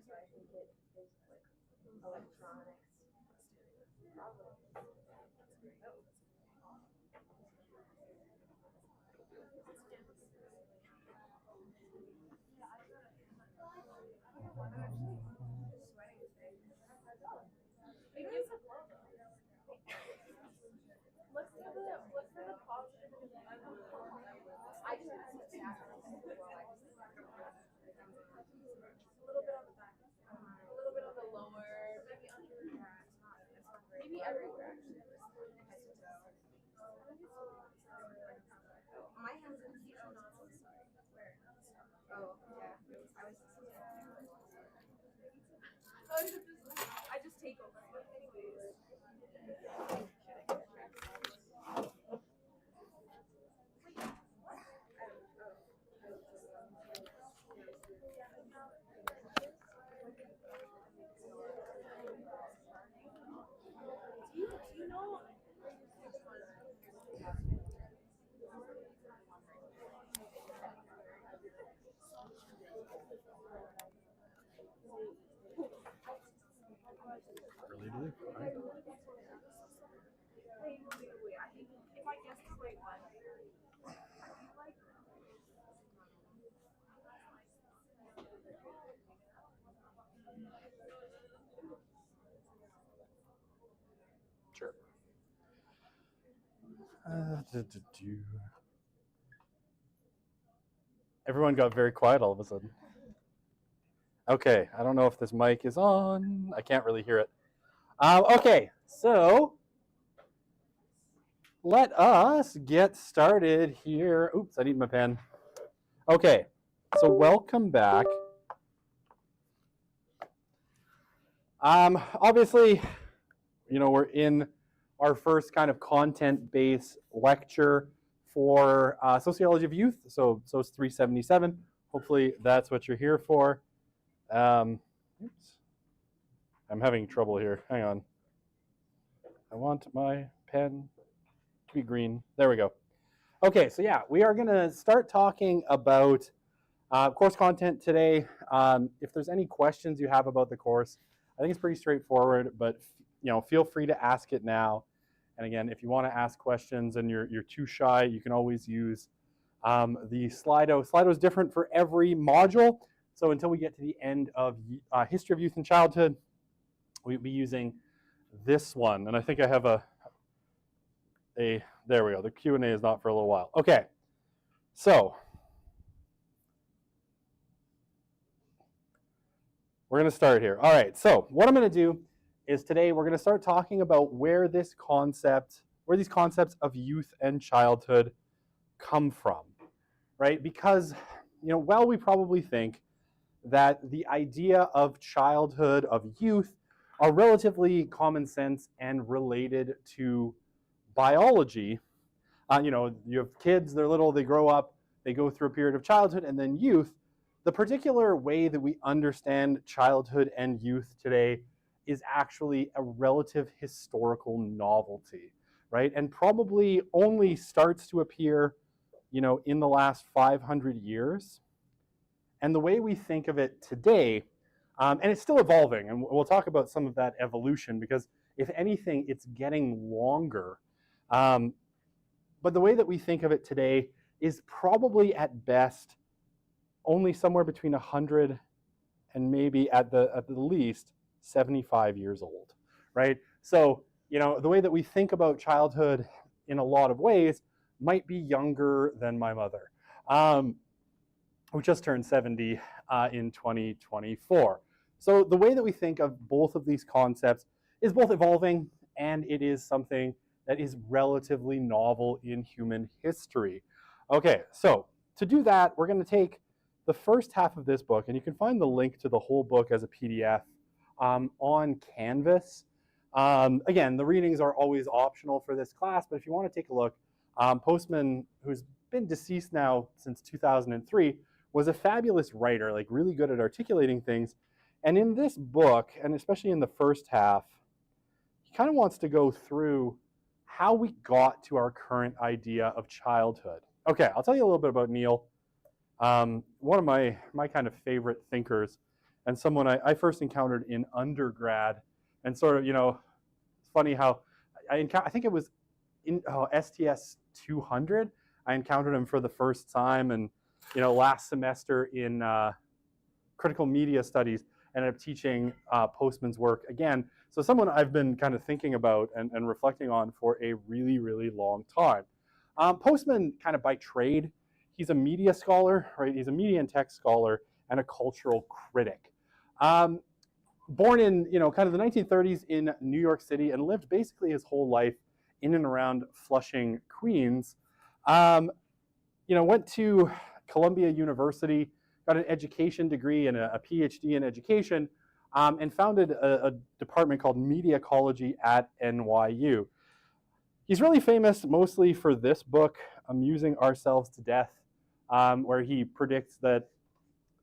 so I think it is like electronics. Probably. I'm actually sweating today. It gives a glow though. Look for the positive. I just have to tap it as well. A little bit on the back, a little bit on the lower, maybe under. Yeah, it's not great. Maybe everywhere actually. Head to toe. My hands are huge. Oh, sorry. Where? Oh, yeah. I was. I just take over. Anyways. Do you know which one? Early to leave. All right. Wait. I think if I guess the right one, I feel like. Sure. Everyone got very quiet all of a sudden. Okay, I don't know if this mic is on. I can't really hear it. Okay, so let us get started here. Oops, I need my pen. Okay, so welcome back. Obviously, we're in our first kind of content-based lecture for Sociology of Youth, so it's 377. Hopefully that's what you're here for. Oops. I'm having trouble here. Hang on. I want my pen to be green. There we go. Okay, so yeah, we are going to start talking about course content today. If there's any questions you have about the course, I think it's pretty straightforward, but feel free to ask it now. And again, if you want to ask questions and you're too shy, you can always use the Slido. Slido is different for every module. So until we get to the end of History of Youth and Childhood, we'll be using this one. And I think I have there we go. The Q&A is not for a little while. Okay, so we're going to start here. All right, so what I'm going to do is today we're going to start talking about where these concepts of youth and childhood come from, right? Because, while we probably think that the idea of childhood, of youth, are relatively common sense and related to biology. You have kids, they're little, they grow up, they go through a period of childhood and then youth. The particular way that we understand childhood and youth today is actually a relative historical novelty, right? And probably only starts to appear, in the last 500 years. And the way we think of it today, and it's still evolving, and we'll talk about some of that evolution because if anything, it's getting longer. But the way that we think of it today is probably at best only somewhere between 100 and maybe at the least 75 years old, right? So, the way that we think about childhood in a lot of ways might be younger than my mother, who just turned 70 in 2024. So the way that we think of both of these concepts is both evolving and it is something that is relatively novel in human history. Okay, so to do that, we're going to take the first half of this book, and you can find the link to the whole book as a PDF on Canvas. Again, the readings are always optional for this class, but if you want to take a look, Postman, who's been deceased now since 2003, was a fabulous writer, like really good at articulating things. And in this book, and especially in the first half, he kind of wants to go through how we got to our current idea of childhood. Okay, I'll tell you a little bit about Neil. One of my kind of favorite thinkers and someone I first encountered in undergrad. And sort of, it's funny how I think it was in STS 200. I encountered him for the first time, and last semester in critical media studies, ended up teaching Postman's work again. So someone I've been kind of thinking about and reflecting on for a really, really long time. Postman, kind of by trade, he's a media scholar, right? He's a media and tech scholar and a cultural critic. Born in, kind of the 1930s in New York City, and lived basically his whole life in and around Flushing, Queens. Went to Columbia University, got an education degree and a PhD in education, and founded a department called Media Ecology at NYU. He's really famous mostly for this book, Amusing Ourselves to Death, where he predicts that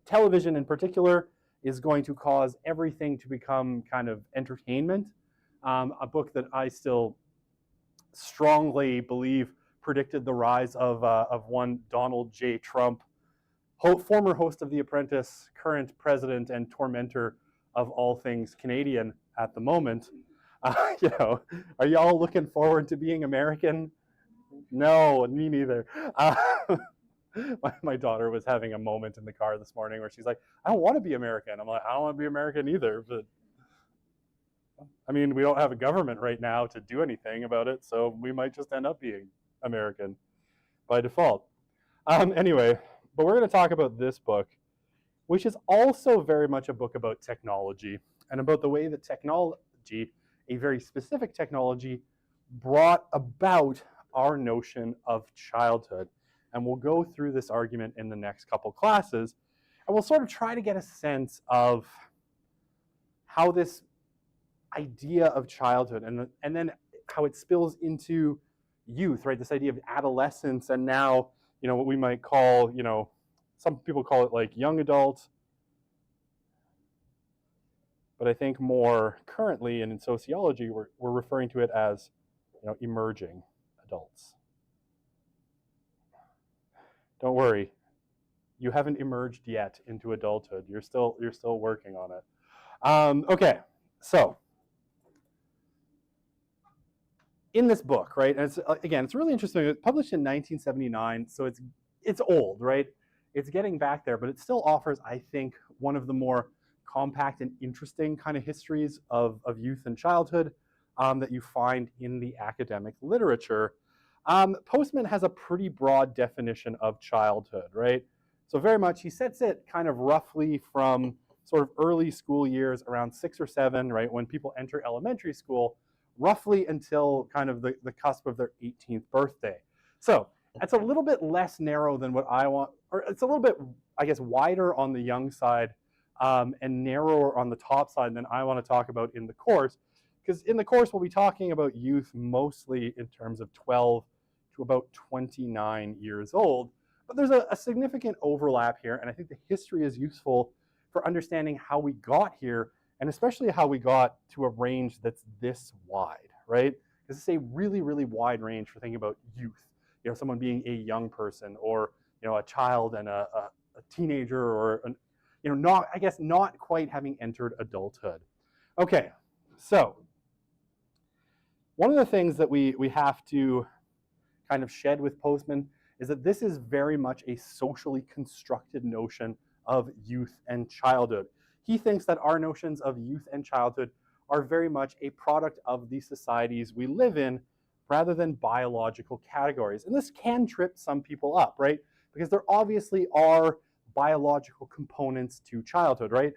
television in particular is going to cause everything to become kind of entertainment. A book that I still strongly believe predicted the rise of one Donald J. Trump, former host of The Apprentice, current president and tormentor of all things Canadian at the moment. Are y'all looking forward to being American? No, me neither. My daughter was having a moment in the car this morning where she's like, I don't want to be American. I'm like, I don't want to be American either. But I mean, we don't have a government right now to do anything about it, so we might just end up being American by default. Anyway, but we're going to talk about this book, which is also very much a book about technology and about the way that technology, a very specific technology, brought about our notion of childhood. And we'll go through this argument in the next couple classes, and we'll sort of try to get a sense of how this idea of childhood and then how it spills into youth, right? This idea of adolescence, and now, what we might call, some people call it like young adult, but I think more currently and in sociology, we're referring to it as, emerging adults. Don't worry, you haven't emerged yet into adulthood. You're still working on it. Okay, so in this book, right? And it's really interesting. It's published in 1979, so it's old, right? It's getting back there, but it still offers, I think, one of the more compact and interesting kind of histories of youth and childhood that you find in the academic literature. Postman has a pretty broad definition of childhood, right? So very much, he sets it kind of roughly from sort of early school years, around 6 or 7, right, when people enter elementary school, roughly until kind of the cusp of their 18th birthday. So that's a little bit less narrow than what I want, or it's a little bit, I guess, wider on the young side and narrower on the top side than I want to talk about in the course. Because in the course, we'll be talking about youth mostly in terms of 12 to about 29 years old. But there's a significant overlap here, and I think the history is useful for understanding how we got here, and especially how we got to a range that's this wide, right? Because it's a really, really wide range for thinking about youth. Someone being a young person, or a child and a teenager, or not quite having entered adulthood. Okay, so one of the things that we have to kind of shed with Postman is that this is very much a socially constructed notion of youth and childhood. He thinks that our notions of youth and childhood are very much a product of the societies we live in, rather than biological categories. And this can trip some people up, right? Because there obviously are biological components to childhood, right?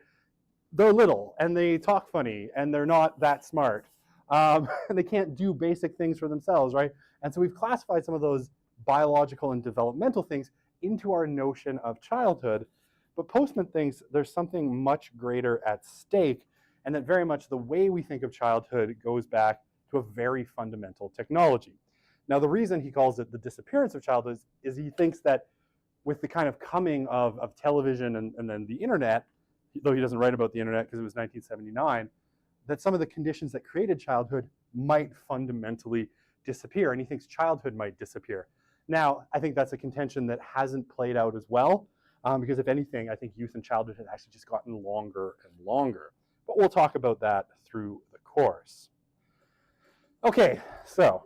They're little, and they talk funny, and they're not that smart. And they can't do basic things for themselves, right? And so we've classified some of those biological and developmental things into our notion of childhood. But Postman thinks there's something much greater at stake, and that very much the way we think of childhood goes back to a very fundamental technology. Now, the reason he calls it the disappearance of childhood is he thinks that with the kind of coming of television and then the internet, though he doesn't write about the internet because it was 1979, that some of the conditions that created childhood might fundamentally disappear, and he thinks childhood might disappear. Now, I think that's a contention that hasn't played out as well. because if anything, I think youth and childhood had actually just gotten longer and longer. But we'll talk about that through the course. Okay, so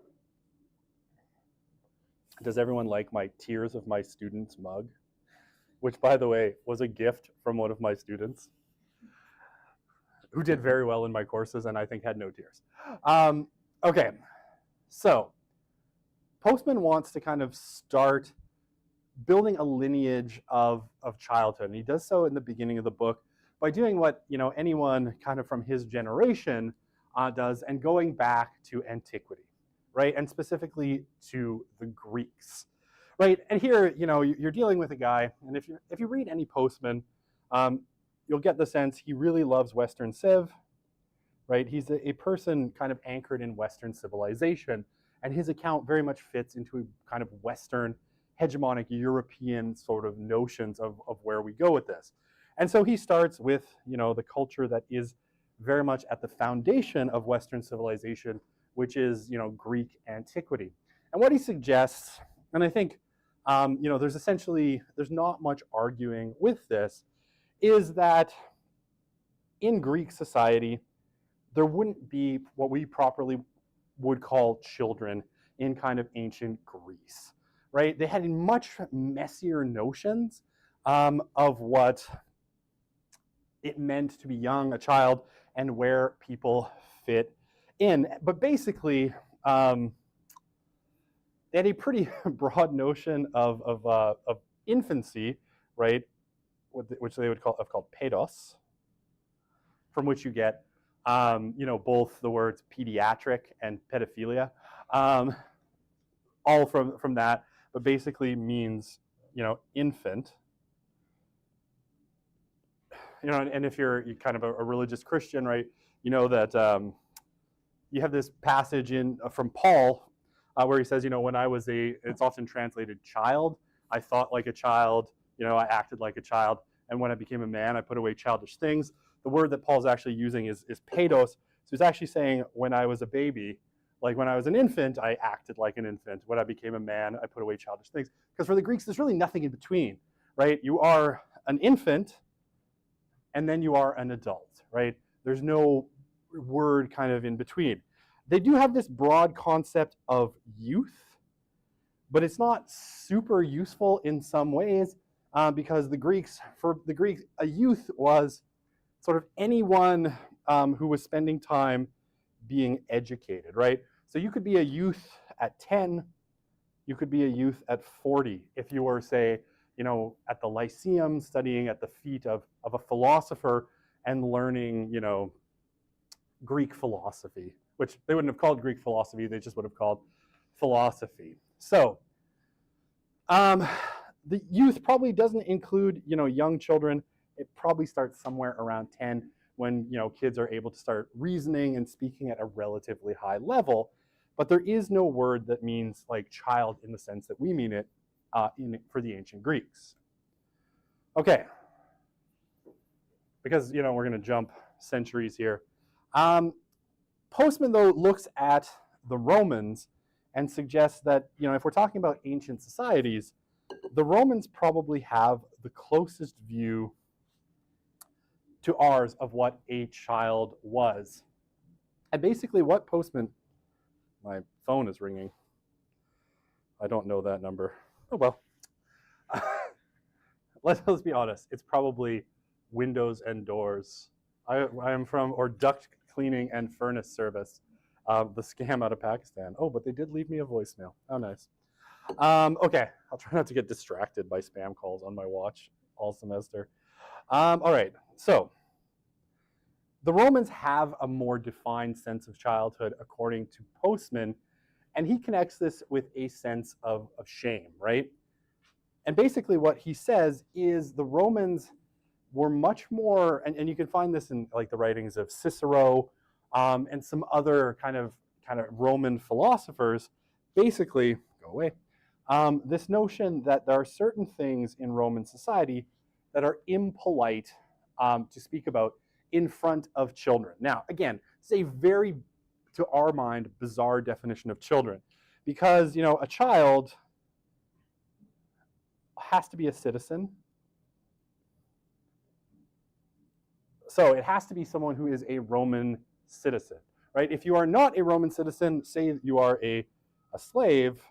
does everyone like my Tears of My Students mug? Which, by the way, was a gift from one of my students who did very well in my courses and I think had no tears. Okay, so Postman wants to kind of start building a lineage of childhood, and he does so in the beginning of the book by doing what anyone kind of from his generation does, and going back to antiquity, right, and specifically to the Greeks, right. And here, you're dealing with a guy, and if you read any Postman, you'll get the sense he really loves Western Civ, right. He's a person kind of anchored in Western civilization, and his account very much fits into a kind of Western hegemonic European sort of notions of where we go with this. And so he starts with, the culture that is very much at the foundation of Western civilization, which is, Greek antiquity. And what he suggests, and I think, there's not much arguing with this, is that in Greek society, there wouldn't be what we properly would call children in kind of ancient Greece, right? They had much messier notions of what it meant to be young, a child, and where people fit in. But basically, they had a pretty broad notion of infancy, right? Which they would have called pedos, from which you get both the words pediatric and pedophilia, all from that, but basically means, infant. And if you're kind of a religious Christian, right, you know that you have this passage from Paul where he says, when I was it's often translated child, I thought like a child, I acted like a child, and when I became a man, I put away childish things. The word that Paul's actually using is pedos. So he's actually saying when I was a baby, like when I was an infant, I acted like an infant. When I became a man, I put away childish things. Because for the Greeks, there's really nothing in between, right? You are an infant, and then you are an adult, right? There's no word kind of in between. They do have this broad concept of youth, but it's not super useful in some ways because for the Greeks, a youth was sort of anyone who was spending time being educated, right? So you could be a youth at 10, you could be a youth at 40 if you were, say, at the Lyceum studying at the feet of a philosopher and learning, Greek philosophy, which they wouldn't have called Greek philosophy, they just would have called philosophy. So the youth probably doesn't include, young children. It probably starts somewhere around 10 when, kids are able to start reasoning and speaking at a relatively high level. But there is no word that means like child in the sense that we mean it for the ancient Greeks. Okay, because we're going to jump centuries here. Postman, though, looks at the Romans and suggests that if we're talking about ancient societies, the Romans probably have the closest view to ours of what a child was. And basically what Postman, my phone is ringing. I don't know that number. Oh well. Let's be honest. It's probably windows and doors. I am from, or duct cleaning and furnace service, the scam out of Pakistan. Oh, but they did leave me a voicemail. Oh, nice. Okay, I'll try not to get distracted by spam calls on my watch all semester. All right, so the Romans have a more defined sense of childhood according to Postman, and he connects this with a sense of shame, right? And basically what he says is the Romans were much more, and you can find this in like the writings of Cicero and some other kind of Roman philosophers, basically, go away, this notion that there are certain things in Roman society that are impolite to speak about in front of children. Now, again, it's a very, to our mind, bizarre definition of children, because a child has to be a citizen, So it has to be someone who is a Roman citizen, right? If you are not a Roman citizen, say you are a slave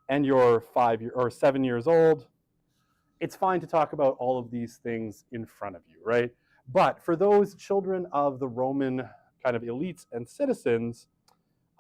and you're 7 years old, it's fine to talk about all of these things in front of you, right? But for those children of the Roman kind of elites and citizens,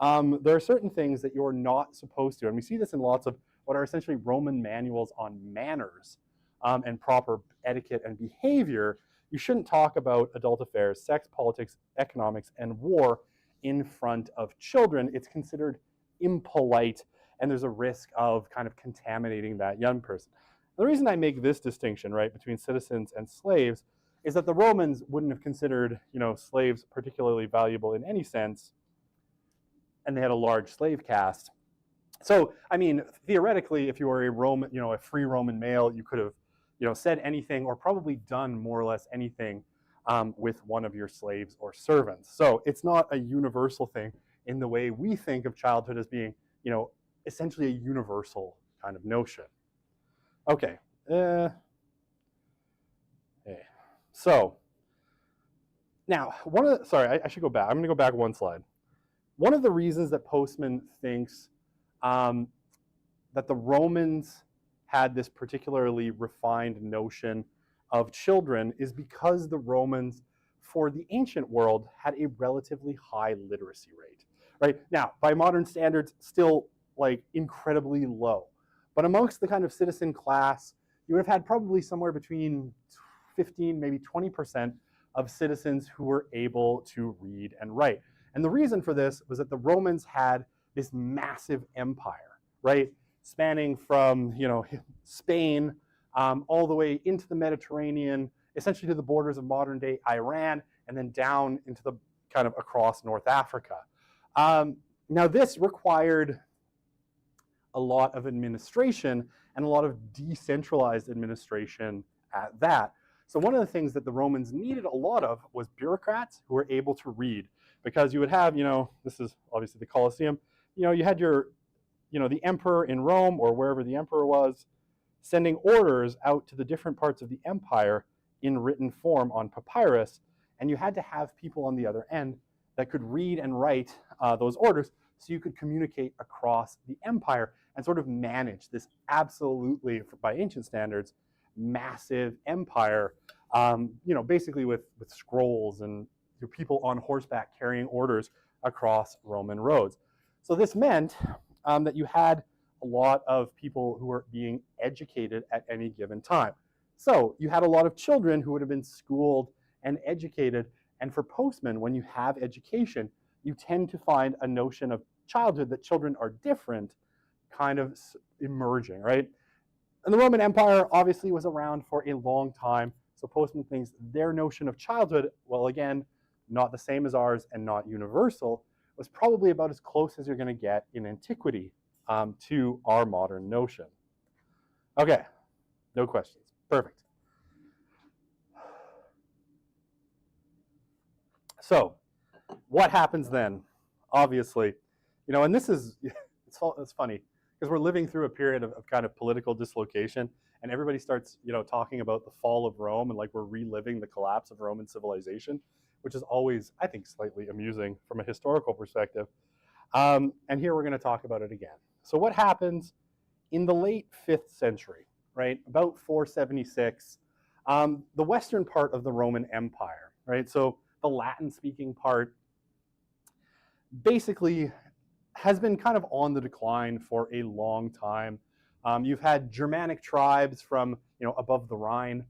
there are certain things that you're not supposed to. And we see this in lots of what are essentially Roman manuals on manners and proper etiquette and behavior. You shouldn't talk about adult affairs, sex, politics, economics, and war in front of children. It's considered impolite, and there's a risk of kind of contaminating that young person. The reason I make this distinction, right, between citizens and slaves is that the Romans wouldn't have considered, slaves particularly valuable in any sense, and they had a large slave caste. So, I mean, theoretically, if you were a Roman, a free Roman male, you could have, said anything or probably done more or less anything with one of your slaves or servants. So it's not a universal thing in the way we think of childhood as being, essentially a universal kind of notion. Okay. So now, I should go back. I'm going to go back one slide. One of the reasons that Postman thinks that the Romans had this particularly refined notion of children is because the Romans, for the ancient world, had a relatively high literacy rate. Right? Now, by modern standards, still like incredibly low. But amongst the kind of citizen class, you would have had probably somewhere between 15, maybe 20% of citizens who were able to read and write. And the reason for this was that the Romans had this massive empire, right? Spanning from, Spain all the way into the Mediterranean, essentially to the borders of modern day Iran, and then down into the kind of across North Africa. Now this required a lot of administration and a lot of decentralized administration at that. So one of the things that the Romans needed a lot of was bureaucrats who were able to read, because you would have, this is obviously the Colosseum, you had the emperor in Rome or wherever the emperor was, sending orders out to the different parts of the empire in written form on papyrus, and you had to have people on the other end that could read and write those orders so you could communicate across the empire and sort of manage this absolutely, by ancient standards, massive empire, basically with scrolls and people on horseback carrying orders across Roman roads. So this meant that you had a lot of people who were being educated at any given time. So you had a lot of children who would have been schooled and educated. And for Postman, when you have education, you tend to find a notion of childhood that children are different kind of emerging, right? And the Roman Empire obviously was around for a long time. So Postman thinks their notion of childhood, well, again, not the same as ours and not universal, was probably about as close as you're going to get in antiquity to our modern notion. Okay, no questions. Perfect. So what happens then? Obviously, and this is, it's funny, because we're living through a period of kind of political dislocation, and everybody starts, talking about the fall of Rome and like we're reliving the collapse of Roman civilization, which is always, I think, slightly amusing from a historical perspective. And here we're going to talk about it again. So what happens in the late 5th century, right, about 476, the western part of the Roman Empire, right, so the Latin-speaking part, basically has been kind of on the decline for a long time. You've had Germanic tribes from, above the Rhine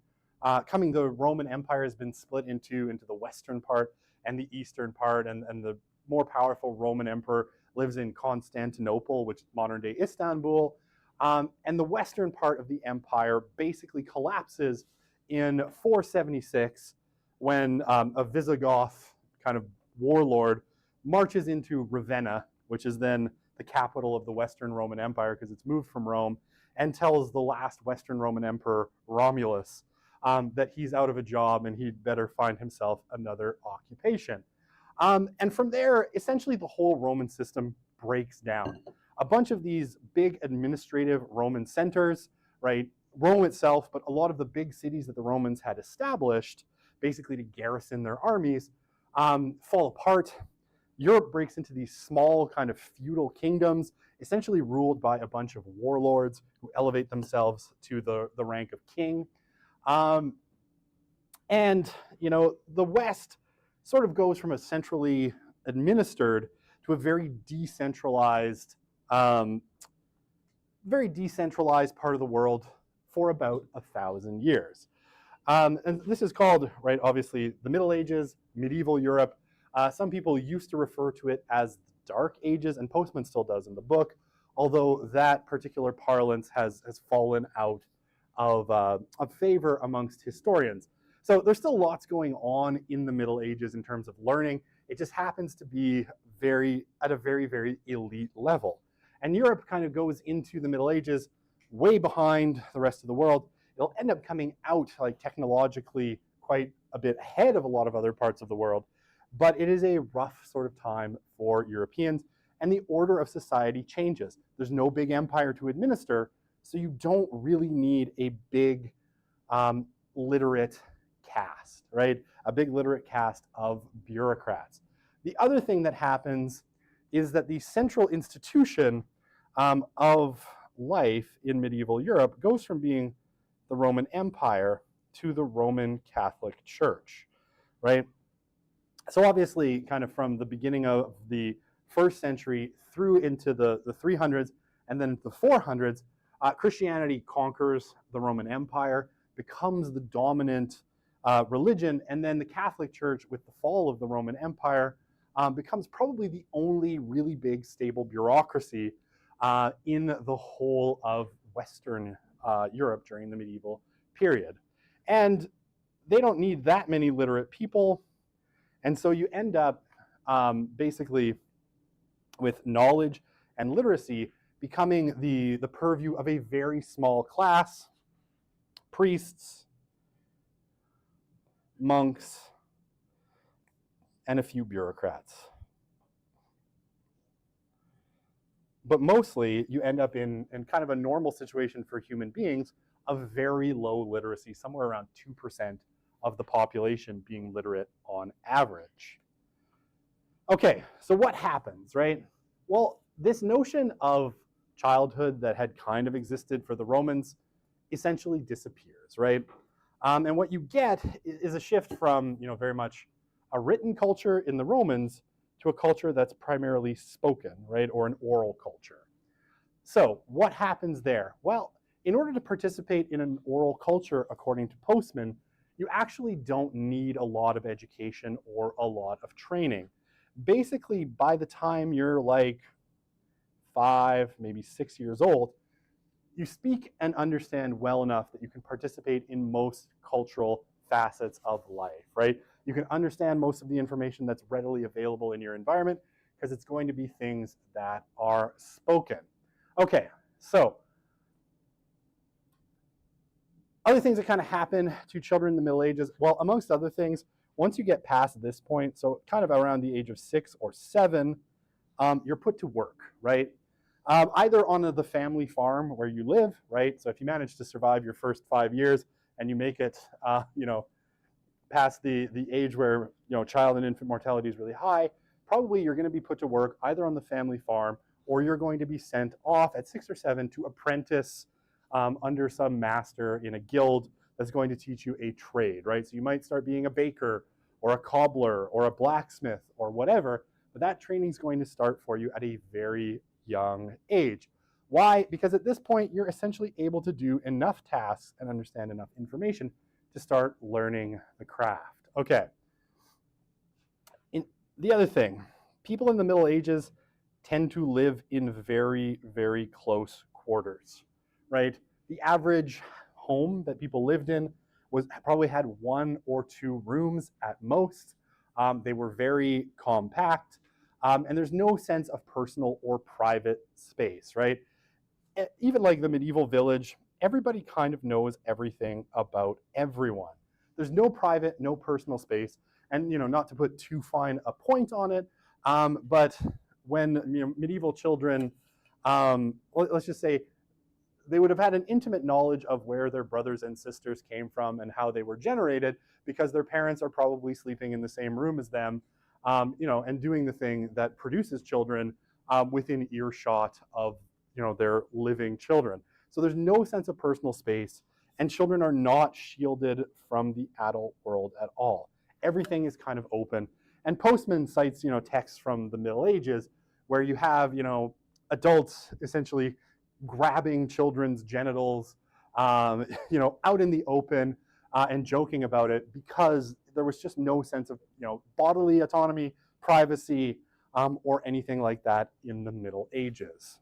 coming. The Roman Empire has been split into the western part and the eastern part, and the more powerful Roman emperor lives in Constantinople, which is modern-day Istanbul. And the western part of the empire basically collapses in 476 when a Visigoth kind of warlord marches into Ravenna, which is then the capital of the Western Roman Empire because it's moved from Rome, and tells the last Western Roman Emperor, Romulus, that he's out of a job and he'd better find himself another occupation. And from there, essentially the whole Roman system breaks down. A bunch of these big administrative Roman centers, right, Rome itself, but a lot of the big cities that the Romans had established basically to garrison their armies, fall apart. Europe breaks into these small kind of feudal kingdoms, essentially ruled by a bunch of warlords who elevate themselves to the rank of king. And, the West sort of goes from a centrally administered to a very decentralized part of the world for about 1,000 years. And this is called, right, obviously, the Middle Ages, medieval Europe. Some people used to refer to it as the Dark Ages, and Postman still does in the book, although that particular parlance has fallen out of favor amongst historians. So there's still lots going on in the Middle Ages in terms of learning. It just happens to be at a very, very elite level. And Europe kind of goes into the Middle Ages way behind the rest of the world. It'll end up coming out like technologically quite a bit ahead of a lot of other parts of the world. But it is a rough sort of time for Europeans, and the order of society changes. There's no big empire to administer, so you don't really need a big literate cast, right? A big literate cast of bureaucrats. The other thing that happens is that the central institution of life in medieval Europe goes from being the Roman Empire to the Roman Catholic Church, right? So obviously, kind of from the beginning of the 1st century through into the 300s and then the 400s, Christianity conquers the Roman Empire, becomes the dominant religion, and then the Catholic Church, with the fall of the Roman Empire, becomes probably the only really big stable bureaucracy in the whole of Western Europe during the medieval period. And they don't need that many literate people, and so you end up basically with knowledge and literacy becoming the purview of a very small class: priests, monks, and a few bureaucrats. But mostly, you end up in kind of a normal situation for human beings of very low literacy, somewhere around 2% of the population being literate on average. Okay, so what happens, right? Well, this notion of childhood that had kind of existed for the Romans essentially disappears, right? And what you get is a shift from, very much a written culture in the Romans to a culture that's primarily spoken, right, or an oral culture. So what happens there? Well, in order to participate in an oral culture, according to Postman, you actually don't need a lot of education or a lot of training. Basically, by the time you're like 5, maybe 6 years old, you speak and understand well enough that you can participate in most cultural facets of life, right? You can understand most of the information that's readily available in your environment because it's going to be things that are spoken. Okay, so other things that kind of happen to children in the Middle Ages, well, amongst other things, once you get past this point, so kind of around the age of 6 or 7, you're put to work, right? Either on the family farm where you live, right? So if you manage to survive your first 5 years and you make it, past the age where child and infant mortality is really high, probably you're going to be put to work either on the family farm or you're going to be sent off at 6 or 7 to apprentice under some master in a guild that's going to teach you a trade, right? So you might start being a baker or a cobbler or a blacksmith or whatever, but that training is going to start for you at a very young age. Why? Because at this point, you're essentially able to do enough tasks and understand enough information to start learning the craft. Okay. The other thing, people in the Middle Ages tend to live in very, very close quarters, right? The average home that people lived in probably had 1 or 2 rooms at most. They were very compact, and there's no sense of personal or private space, right? Even like the medieval village, everybody kind of knows everything about everyone. There's no private, no personal space, and not to put too fine a point on it, but when medieval children, let's just say they would have had an intimate knowledge of where their brothers and sisters came from and how they were generated, because their parents are probably sleeping in the same room as them, and doing the thing that produces children within earshot of their living children. So there's no sense of personal space, and children are not shielded from the adult world at all. Everything is kind of open. And Postman cites texts from the Middle Ages where you have adults essentially grabbing children's genitals, out in the open, and joking about it, because there was just no sense of bodily autonomy, privacy, or anything like that in the Middle Ages.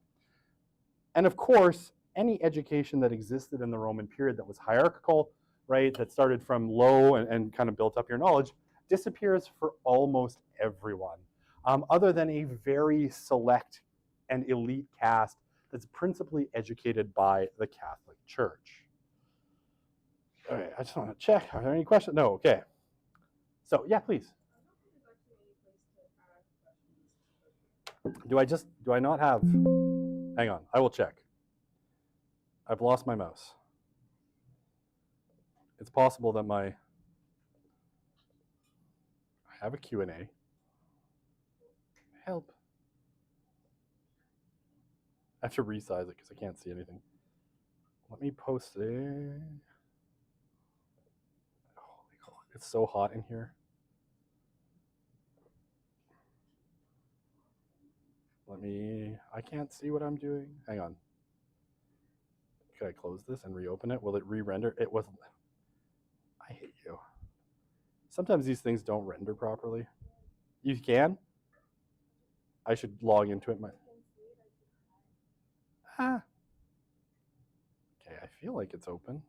And of course, any education that existed in the Roman period that was hierarchical, right, that started from low and kind of built up your knowledge, disappears for almost everyone, other than a very select and elite caste that's principally educated by the Catholic Church. All right, I just want to check. Are there any questions? No, okay. So, yeah, please. Do I not have? Hang on, I will check. I've lost my mouse. It's possible that I have a Q&A. Help. I have to resize it because I can't see anything. Let me post it. Holy God, it's so hot in here. I can't see what I'm doing. Hang on. Could I close this and reopen it? Will it re-render? It wasn't. I hate you. Sometimes these things don't render properly. You can? I should log into it. Okay, I feel like it's open.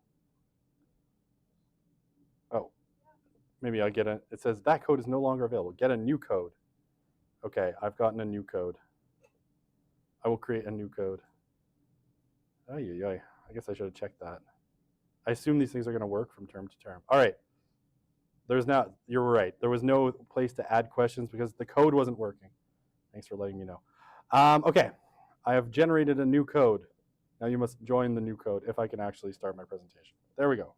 Oh, maybe I'll get it. It says that code is no longer available. Get a new code. Okay, I've gotten a new code. I will create a new code. Oh, yeah. I guess I should have checked that. I assume these things are going to work from term to term. All right. You're right. There was no place to add questions because the code wasn't working. Thanks for letting me know. Okay, I have generated a new code. Now you must join the new code if I can actually start my presentation. There we go.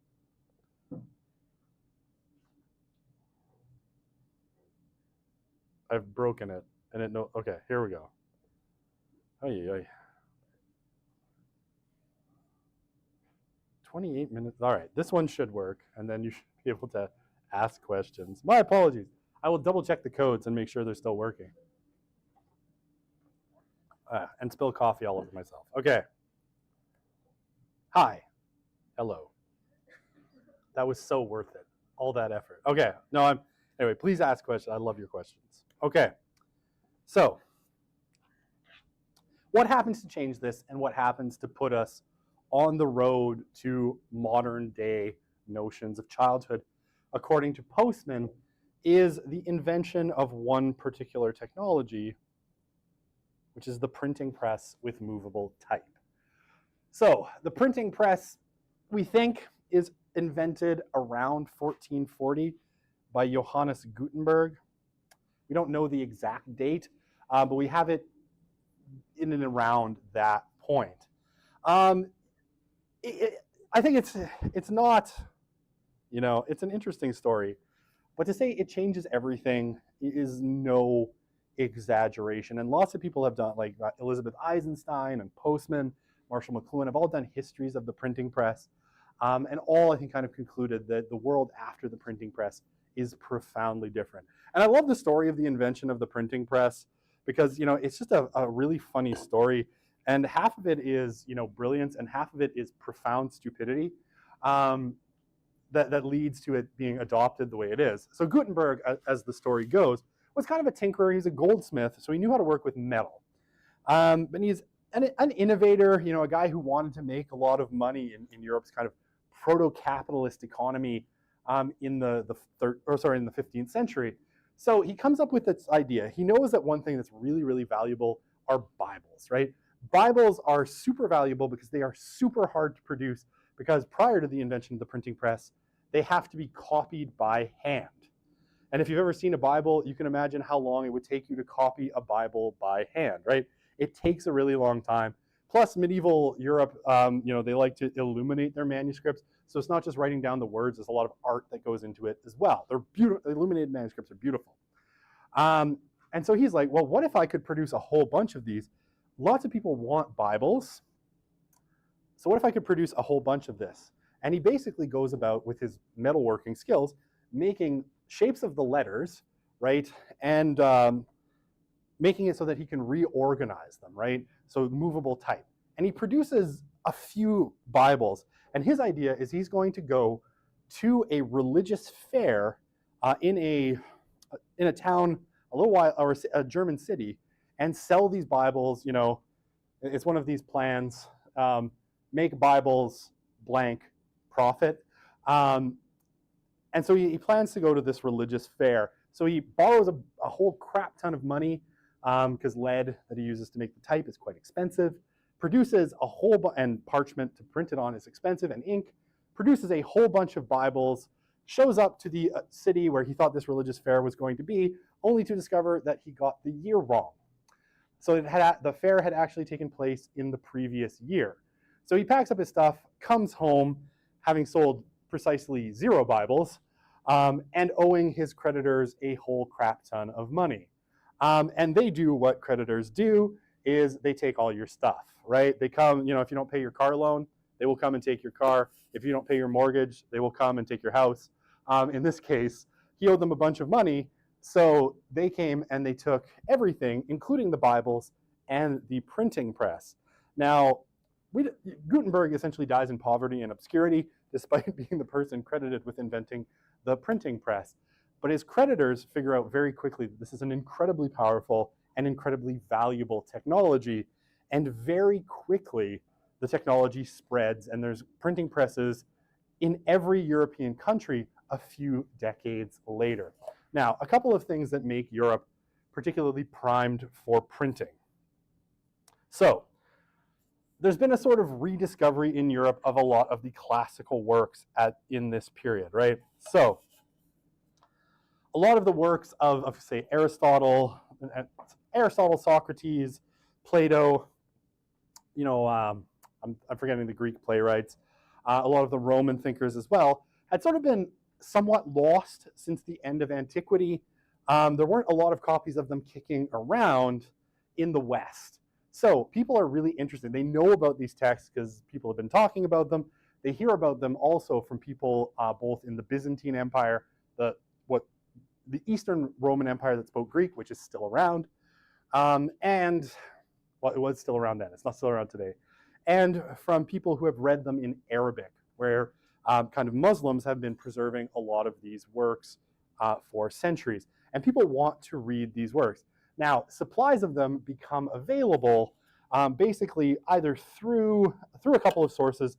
I've broken it, and okay, here we go. Oy. 28 minutes. All right, this one should work, and then you should be able to ask questions. My apologies. I will double check the codes and make sure they're still working. And spill coffee all over myself. Okay. Hi. Hello. That was so worth it. All that effort. Okay. No, anyway, please ask questions. I love your questions. Okay. So, what happens to change this, and what happens to put us on the road to modern day notions of childhood, according to Postman, is the invention of one particular technology, which is the printing press with movable type. So the printing press, we think, is invented around 1440 by Johannes Gutenberg. We don't know the exact date, but we have it in and around that point. I think it's not, it's an interesting story, but to say it changes everything is no exaggeration. And lots of people have done, like Elizabeth Eisenstein and Postman, Marshall McLuhan, have all done histories of the printing press, and all, I think, kind of concluded that the world after the printing press is profoundly different. And I love the story of the invention of the printing press because, it's just a really funny story. And half of it is, brilliance, and half of it is profound stupidity that leads to it being adopted the way it is. So Gutenberg, as the story goes, was kind of a tinkerer. He's a goldsmith, so he knew how to work with metal. But he's an innovator, a guy who wanted to make a lot of money in Europe's kind of proto-capitalist economy in the 15th century. So he comes up with this idea. He knows that one thing that's really, really valuable are Bibles, right? Bibles are super valuable because they are super hard to produce, because prior to the invention of the printing press, they have to be copied by hand. And if you've ever seen a Bible, you can imagine how long it would take you to copy a Bible by hand, right? It takes a really long time. Plus, medieval Europe, they like to illuminate their manuscripts. So it's not just writing down the words, there's a lot of art that goes into it as well. They're beautiful, illuminated manuscripts are beautiful. And so he's like, well, what if I could produce a whole bunch of these? Lots of people want Bibles. So what if I could produce a whole bunch of this? And he basically goes about, with his metalworking skills, making shapes of the letters, right? And making it so that he can reorganize them, right? So movable type. And he produces a few Bibles. And his idea is he's going to go to a religious fair in a town a little while, or a German city, and sell these Bibles. It's one of these plans, make Bibles blank profit. And so he plans to go to this religious fair. So he borrows a whole crap ton of money, because lead that he uses to make the type is quite expensive, produces a whole and parchment to print it on is expensive, and ink, produces a whole bunch of Bibles, shows up to the city where he thought this religious fair was going to be, only to discover that he got the year wrong. So the fair had actually taken place in the previous year. So he packs up his stuff, comes home, having sold precisely 0 Bibles, and owing his creditors a whole crap ton of money. And they do what creditors do, is they take all your stuff, right? They come, if you don't pay your car loan, they will come and take your car. If you don't pay your mortgage, they will come and take your house. In this case, he owed them a bunch of money, so they came and they took everything, including the Bibles and the printing press. Now, Gutenberg essentially dies in poverty and obscurity, despite being the person credited with inventing the printing press. But his creditors figure out very quickly that this is an incredibly powerful and incredibly valuable technology. And very quickly, the technology spreads, and there's printing presses in every European country a few decades later. Now, a couple of things that make Europe particularly primed for printing. So, there's been a sort of rediscovery in Europe of a lot of the classical works in this period, right? So, a lot of the works of say, Aristotle, Socrates, Plato, I'm forgetting the Greek playwrights, a lot of the Roman thinkers as well, had sort of been somewhat lost since the end of antiquity. There weren't a lot of copies of them kicking around in the West. So people are really interested. They know about these texts because people have been talking about them. They hear about them also from people both in the Byzantine Empire, the Eastern Roman Empire that spoke Greek, which is still around, and well, it was still around then. It's not still around today. And from people who have read them in Arabic, where kind of Muslims have been preserving a lot of these works for centuries. And people want to read these works. Now, supplies of them become available basically either through a couple of sources.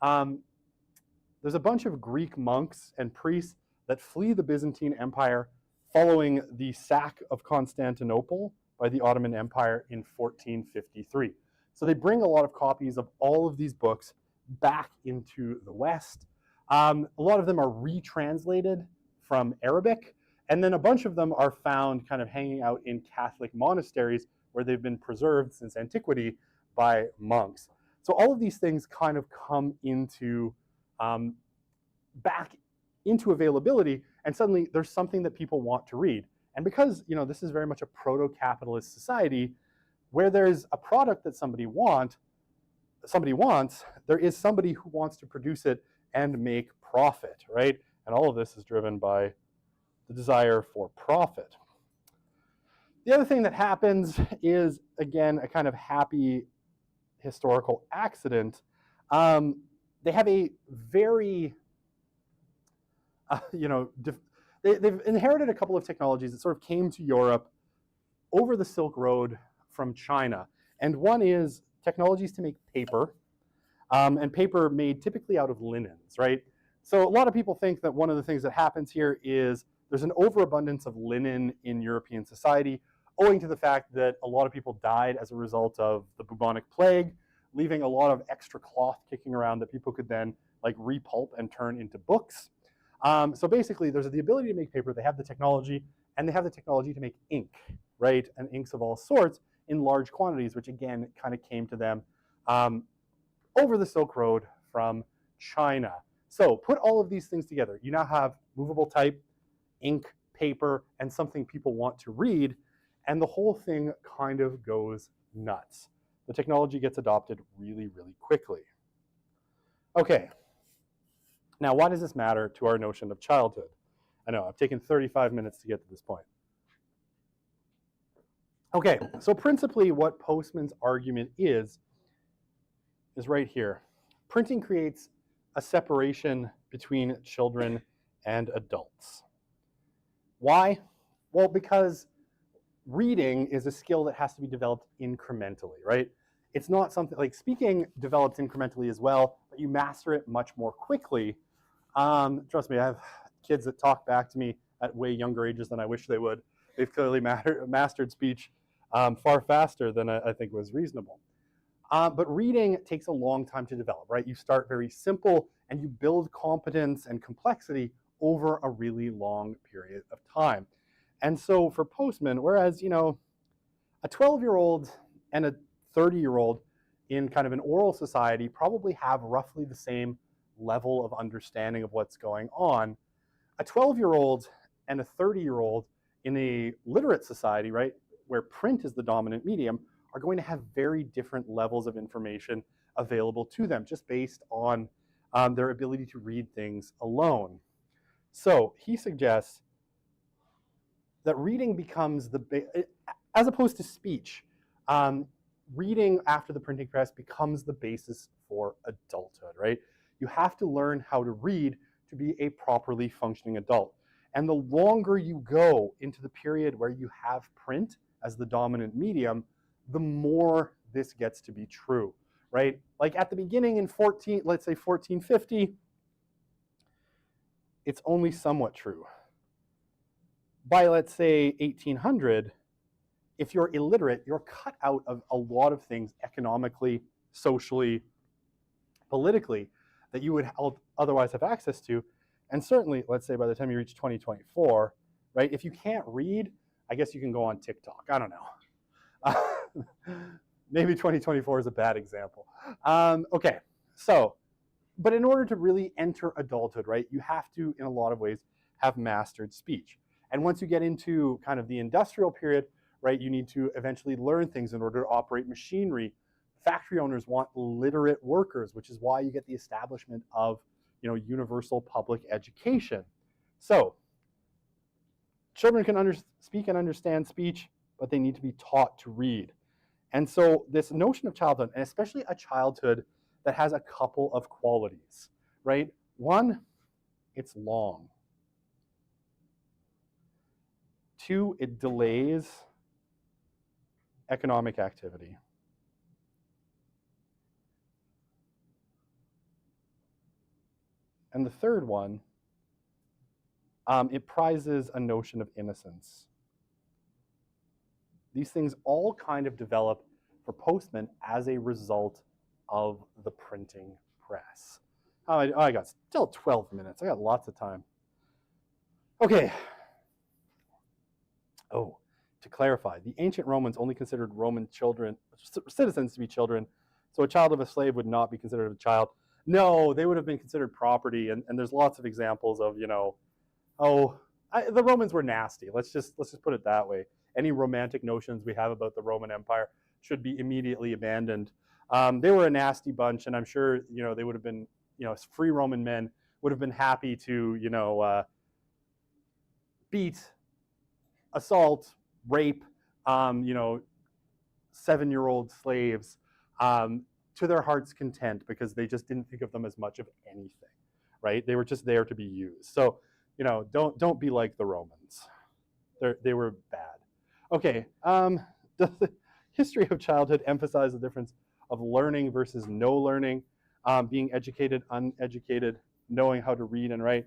There's a bunch of Greek monks and priests that flee the Byzantine Empire following the sack of Constantinople by the Ottoman Empire in 1453. So they bring a lot of copies of all of these books back into the West. A lot of them are retranslated from Arabic, and then a bunch of them are found kind of hanging out in Catholic monasteries where they've been preserved since antiquity by monks. So all of these things kind of come into back into availability, and suddenly there's something that people want to read. And because this is very much a proto-capitalist society, where there's a product that somebody wants, there is somebody who wants to produce it and make profit, right? And all of this is driven by the desire for profit. The other thing that happens is, again, a kind of happy historical accident. They have a very, they've inherited a couple of technologies that sort of came to Europe over the Silk Road from China. And one is technologies to make paper, and paper made typically out of linens, right? So a lot of people think that one of the things that happens here is there's an overabundance of linen in European society, owing to the fact that a lot of people died as a result of the bubonic plague, leaving a lot of extra cloth kicking around that people could then repulp and turn into books. So basically, there's the ability to make paper, they have the technology, and they have the technology to make ink, right? And inks of all sorts in large quantities, which again kind of came to them over the Silk Road from China. So put all of these things together. You now have movable type, ink, paper, and something people want to read, and the whole thing kind of goes nuts. The technology gets adopted really, really quickly. Okay, now why does this matter to our notion of childhood? I know, I've taken 35 minutes to get to this point. Okay, so principally what Postman's argument is right here. Printing creates a separation between children and adults. Why? Well, because reading is a skill that has to be developed incrementally, right? It's not something like speaking develops incrementally as well, but you master it much more quickly. Trust me, I have kids that talk back to me at way younger ages than I wish they would. They've clearly mastered speech far faster than I think was reasonable. But reading takes a long time to develop, right? You start very simple and you build competence and complexity over a really long period of time. And so for Postman, whereas, a 12-year-old and a 30-year-old in kind of an oral society probably have roughly the same level of understanding of what's going on, a 12-year-old and a 30-year-old in a literate society, right, where print is the dominant medium, are going to have very different levels of information available to them just based on their ability to read things alone. So he suggests that reading becomes as opposed to speech, reading after the printing press becomes the basis for adulthood, right? You have to learn how to read to be a properly functioning adult. And the longer you go into the period where you have print as the dominant medium, the more this gets to be true, right? Like at the beginning in let's say 1450, it's only somewhat true. By, let's say, 1800, if you're illiterate, you're cut out of a lot of things economically, socially, politically, that you would otherwise have access to. And certainly, let's say by the time you reach 2024, right, if you can't read, I guess you can go on TikTok. I don't know. Maybe 2024 is a bad example. Okay, so, but in order to really enter adulthood, right, you have to, in a lot of ways, have mastered speech. And once you get into kind of the industrial period, right, you need to eventually learn things in order to operate machinery. Factory owners want literate workers, which is why you get the establishment of, universal public education. So, children can speak and understand speech, but they need to be taught to read. And so this notion of childhood, and especially a childhood that has a couple of qualities, right? One, it's long. Two, it delays economic activity. And the third one, it prizes a notion of innocence. These things all kind of develop for Postman as a result of the printing press. I got still 12 minutes. I got lots of time. Okay. Oh, to clarify, the ancient Romans only considered Roman citizens to be children, so a child of a slave would not be considered a child. No, they would have been considered property, and there's lots of examples of, the Romans were nasty. Let's just put it that way. Any romantic notions we have about the Roman Empire should be immediately abandoned. They were a nasty bunch, and I'm sure, they would have been, free Roman men would have been happy to, beat, assault, rape, 7-year-old slaves to their heart's content because they just didn't think of them as much of anything, right? They were just there to be used. So, don't be like the Romans. They were bad. Okay, does the history of childhood emphasize the difference of learning versus no learning, being educated, uneducated, knowing how to read and write?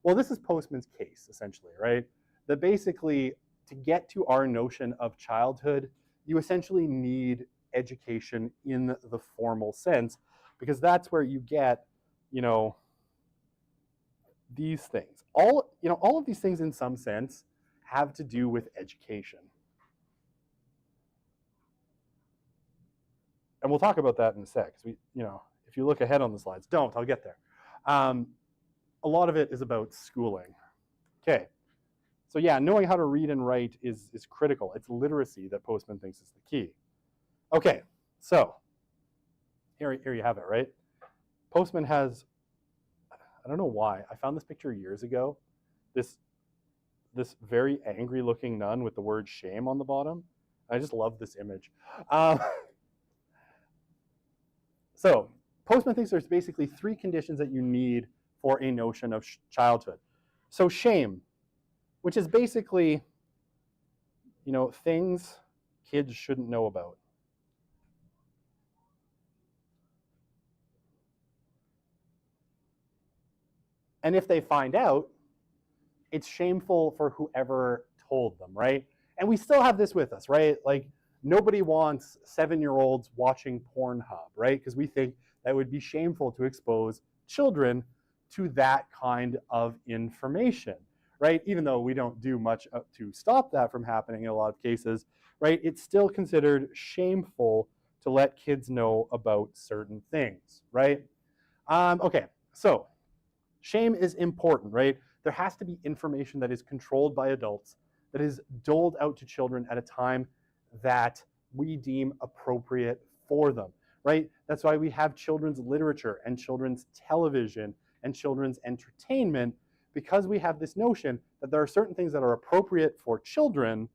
Well, this is Postman's case, essentially, right? That basically, to get to our notion of childhood, you essentially need education in the formal sense, because that's where you get, these things. All of these things in some sense have to do with education. and we'll talk about that in a sec. We, if you look ahead on the slides, I'll get there. A lot of it is about schooling. Okay. So yeah, knowing how to read and write is critical. It's literacy that Postman thinks is the key. Okay, so here you have it, right? Postman has, I don't know why, I found this picture years ago. This very angry looking nun with the word shame on the bottom. I just love this image. So Postman thinks there's basically 3 conditions that you need for a notion of childhood. So shame, which is basically, things kids shouldn't know about. And if they find out, it's shameful for whoever told them, right? And we still have this with us, right? Like, nobody wants 7-year-olds watching Pornhub, right? Because we think that would be shameful to expose children to that kind of information, right? Even though we don't do much to stop that from happening in a lot of cases, right? It's still considered shameful to let kids know about certain things, right? Okay, so shame is important, right? There has to be information that is controlled by adults, that is doled out to children at a time that we deem appropriate for them, right? That's why we have children's literature and children's television and children's entertainment, because we have this notion that there are certain things that are appropriate for children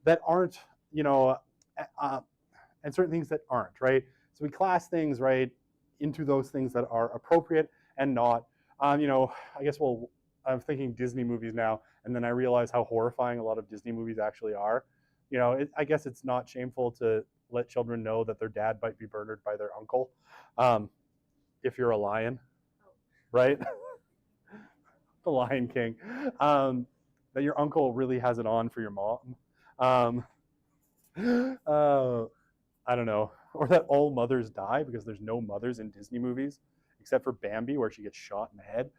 that aren't, and certain things that aren't, right? So we class things, right, into those things that are appropriate and not. I guess, I'm thinking Disney movies now, and then I realize how horrifying a lot of Disney movies actually are. I guess it's not shameful to let children know that their dad might be murdered by their uncle, if you're a lion, right? The Lion King, that your uncle really has it on for your mom. I don't know, or that all mothers die, because there's no mothers in Disney movies except for Bambi, where she gets shot in the head.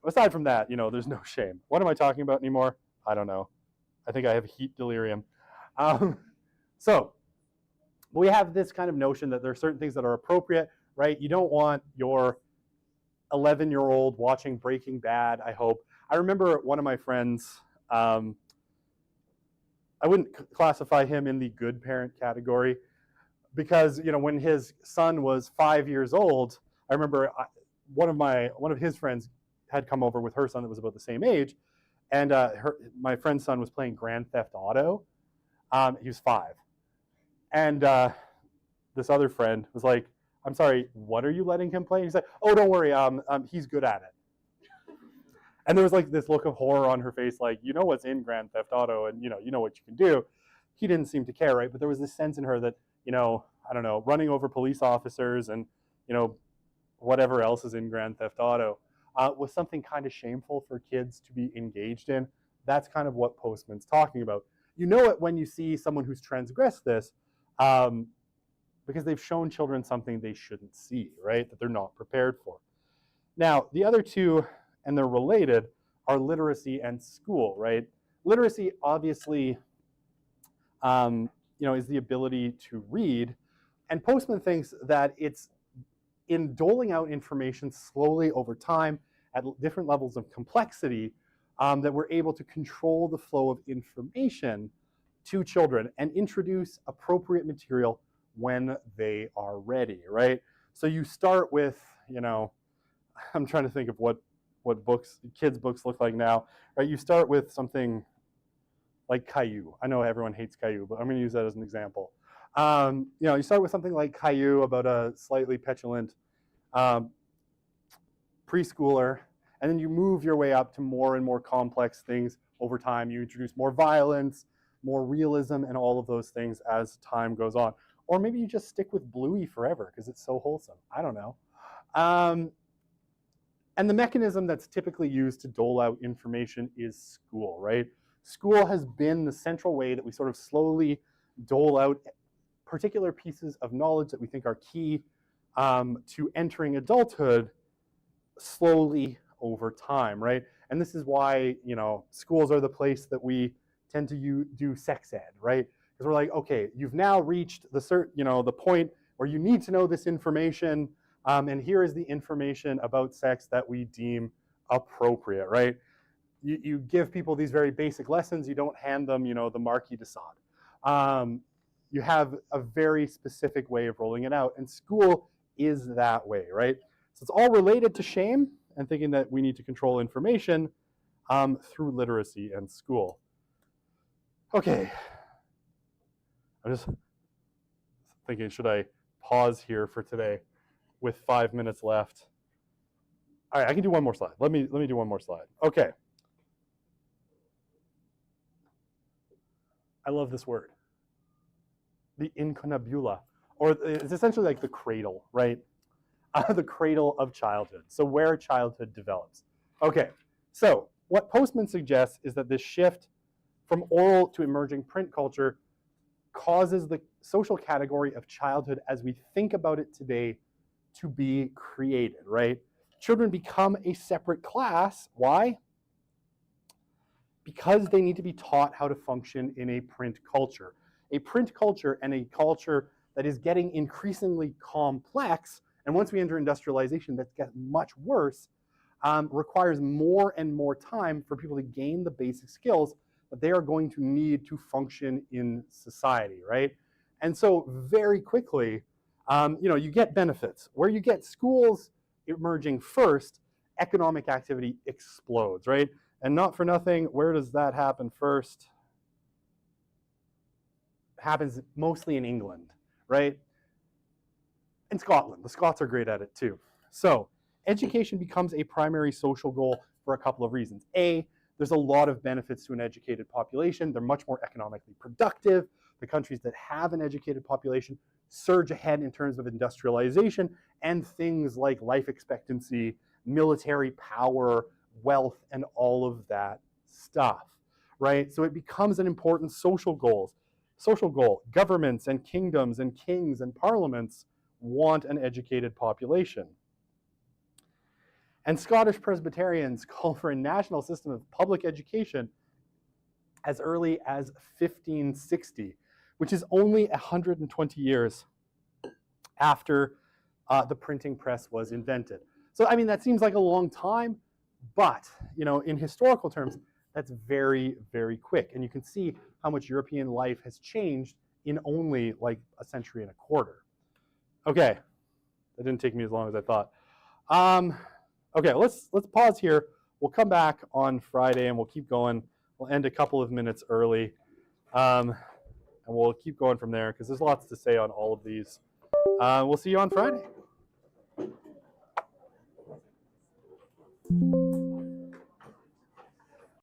Aside from that, there's no shame. What am I talking about anymore? I don't know. I think I have heat delirium. So we have this kind of notion that there are certain things that are appropriate, right? You don't want your 11-year-old watching Breaking Bad, I hope. I remember one of my friends, I wouldn't classify him in the good parent category, because when his son was 5 years old, I remember one of his friends had come over with her son that was about the same age, and my friend's son was playing Grand Theft Auto. He was 5, and this other friend was like, "I'm sorry, what are you letting him play?" And he's like, "Oh, don't worry, he's good at it." And there was like this look of horror on her face, like, what's in Grand Theft Auto, and you know what you can do. He didn't seem to care, right? But there was this sense in her that, I don't know, running over police officers and whatever else is in Grand Theft Auto was something kind of shameful for kids to be engaged in. That's kind of what Postman's talking about. You know it when you see someone who's transgressed this, because they've shown children something they shouldn't see, right? That they're not prepared for. Now, the other two, and they're related, are literacy and school, right? Literacy, obviously, is the ability to read. And Postman thinks that it's in doling out information slowly over time at different levels of complexity that we're able to control the flow of information to children and introduce appropriate material when they are ready, right? So you start with, I'm trying to think of what kids' books look like now, right? You start with something like Caillou. I know everyone hates Caillou, but I'm going to use that as an example. You start with something like Caillou, about a slightly petulant preschooler, and then you move your way up to more and more complex things over time. You introduce more violence, more realism, and all of those things as time goes on. Or maybe you just stick with Bluey forever because it's so wholesome. I don't know. And the mechanism that's typically used to dole out information is school, right? School has been the central way that we sort of slowly dole out particular pieces of knowledge that we think are key to entering adulthood slowly over time, right? And this is why, schools are the place that we tend to do sex ed, right? Because we're like, okay, you've now reached the point where you need to know this information, and here is the information about sex that we deem appropriate, right? You give people these very basic lessons. You don't hand them, the Marquis de Sade. You have a very specific way of rolling it out, and school is that way, right? So it's all related to shame and thinking that we need to control information through literacy and school. Okay, I'm just thinking, should I pause here for today with 5 minutes left? All right, I can do one more slide. Let me do one more slide. Okay. I love this word. The incunabula, or it's essentially like the cradle, right? The cradle of childhood. So where childhood develops. Okay, so what Postman suggests is that this shift from oral to emerging print culture causes the social category of childhood as we think about it today to be created, right? Children become a separate class. Why? Because they need to be taught how to function in a print culture. A print culture and a culture that is getting increasingly complex, and once we enter industrialization, that gets much worse, requires more and more time for people to gain the basic skills that they are going to need to function in society, right? And so very quickly, you get benefits. Where you get schools emerging first, economic activity explodes, right? And not for nothing, where does that happen first? It happens mostly in England, right? And Scotland. The Scots are great at it too. So education becomes a primary social goal for a couple of reasons. A, there's a lot of benefits to an educated population. They're much more economically productive. The countries that have an educated population surge ahead in terms of industrialization and things like life expectancy, military power, wealth, and all of that stuff, right? So it becomes an important social goal. Governments and kingdoms and kings and parliaments want an educated population. And Scottish Presbyterians call for a national system of public education as early as 1560, which is only 120 years after the printing press was invented. So, I mean, that seems like a long time, but, in historical terms, that's very, very quick. And you can see how much European life has changed in only like a century and a quarter. Okay, that didn't take me as long as I thought. Okay, let's pause here. We'll come back on Friday and we'll keep going. We'll end a couple of minutes early. And we'll keep going from there because there's lots to say on all of these. We'll see you on Friday.